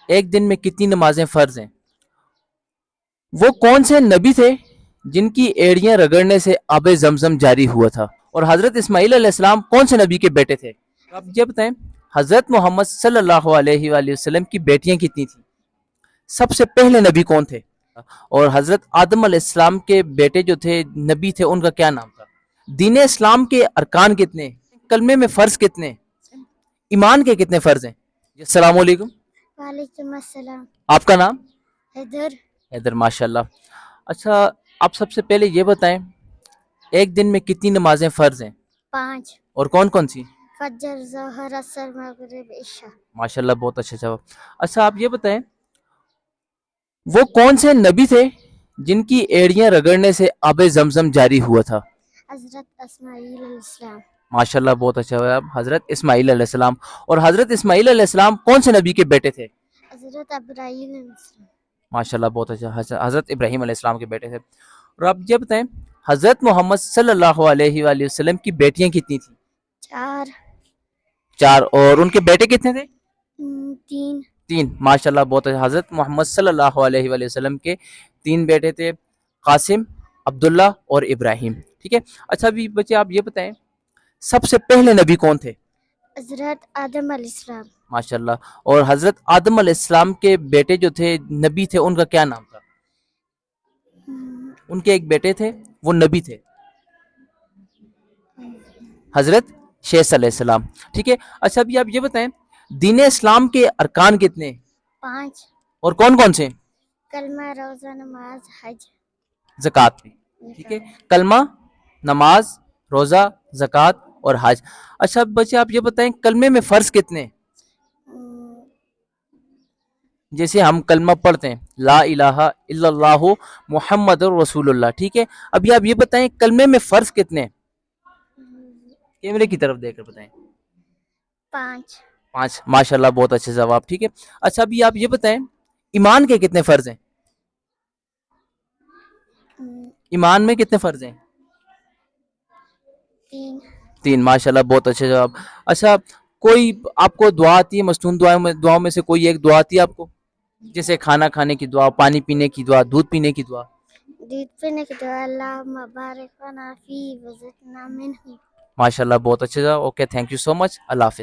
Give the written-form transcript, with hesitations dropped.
ایک دن میں کتنی نمازیں فرض ہیں؟ وہ کون سے نبی تھے جن کی ایڑیاں رگڑنے سے آب زمزم جاری ہوا تھا؟ اور حضرت اسماعیل علیہ السلام کون سے نبی کے بیٹے تھے؟ آپ یہ بتائیں، حضرت محمد صلی اللہ علیہ وآلہ وسلم کی بیٹیاں کتنی تھیں؟ سب سے پہلے نبی کون تھے؟ اور حضرت آدم علیہ السلام کے بیٹے جو تھے نبی تھے، ان کا کیا نام تھا؟ دین اسلام کے ارکان کتنے؟ کلمے میں فرض کتنے؟ ایمان کے کتنے فرض ہیں؟ جی السلام علیکم، وعلیکم السلام. آپ کا نام؟ حیدر. حیدر، ماشاء اللہ. اچھا، آپ سب سے پہلے یہ بتائیں، ایک دن میں کتنی نمازیں فرض ہیں 5. اور کون کون سی؟ فجر, ظہر, عصر, مغرب, عشاء. ماشاء اللہ، بہت اچھا جواب. اچھا آپ یہ بتائیں، وہ کون سے نبی تھے جن کی ایڑیاں رگڑنے سے آب زمزم جاری ہوا تھا؟ حضرت اسماعیل علیہ السلام. ماشاء اللہ، بہت اچھا جواب. حضرت اسماعیل علیہ السلام. اور حضرت اسماعیل علیہ السلام کون سے نبی کے بیٹے تھے؟ حضرت ابراہیم علیہ السلام. ماشاء اللہ، بہت اچھا. حضرت ابراہیم علیہ السلام کے بیٹے تھے. اور آپ یہ بتائیں، حضرت محمد صلی اللہ علیہ وآلہ وسلم کی بیٹیاں کتنی تھیں؟ 4. 4. اور ان کے بیٹے کتنے تھے؟ 3. 3. ماشاء اللہ، بہت اچھا. حضرت محمد صلی اللہ علیہ وآلہ وسلم کے 3 بیٹے تھے، قاسم، عبداللہ اور ابراہیم. ٹھیک ہے. اچھا ابھی بچے آپ یہ بتائیں، سب سے پہلے نبی کون تھے؟ حضرت آدم علیہ السلام. ماشاء اللہ. اور حضرت آدم علیہ السلام کے بیٹے جو تھے نبی تھے، ان کا کیا نام تھا؟ ان کے ایک بیٹے تھے، وہ نبی تھے، حضرت شیس علیہ السلام. ٹھیک ہے. اچھا ابھی آپ یہ بتائیں، دین اسلام کے ارکان کتنے 5. اور کون کون سے؟ کلمہ, روزہ, نماز, حج, زکوٰۃ. ٹھیک ہے. کلمہ، نماز، روزہ، زکوٰۃ اور حج. اچھا بچے آپ یہ بتائیں، کلمے میں فرض کتنے؟ جیسے ہم کلمہ پڑھتے ہیں لا الہ الا اللہ محمد رسول اللہ. ٹھیک ہے. ابھی آپ یہ بتائیں، کلمے میں فرض کتنے؟ کیمرے کی طرف دیکھ کر بتائیں. 5. 5. ماشاء اللہ، بہت اچھے جواب. ٹھیک ہے. اچھا ابھی آپ یہ بتائیں، ایمان کے کتنے فرض ہیں؟ ایمان میں کتنے فرض ہیں؟ 3. 3. ماشاء اللہ، بہت اچھے جواب. اچھا کوئی آپ کو دعا آتی ہے، مستون دعاؤں میں سے کوئی ایک دعا آتی ہے آپ کو؟ جیسے کھانا کھانے کی دعا، پانی پینے کی دعا، دودھ پینے کی دعا. دودھ پینے کی دعا. اللہم بارک لنا فیہ وزدنا منہ. ماشاء اللہ، بہت اچھے جواب. اوکے، تھینک یو سو مچ. اللہ حافظ.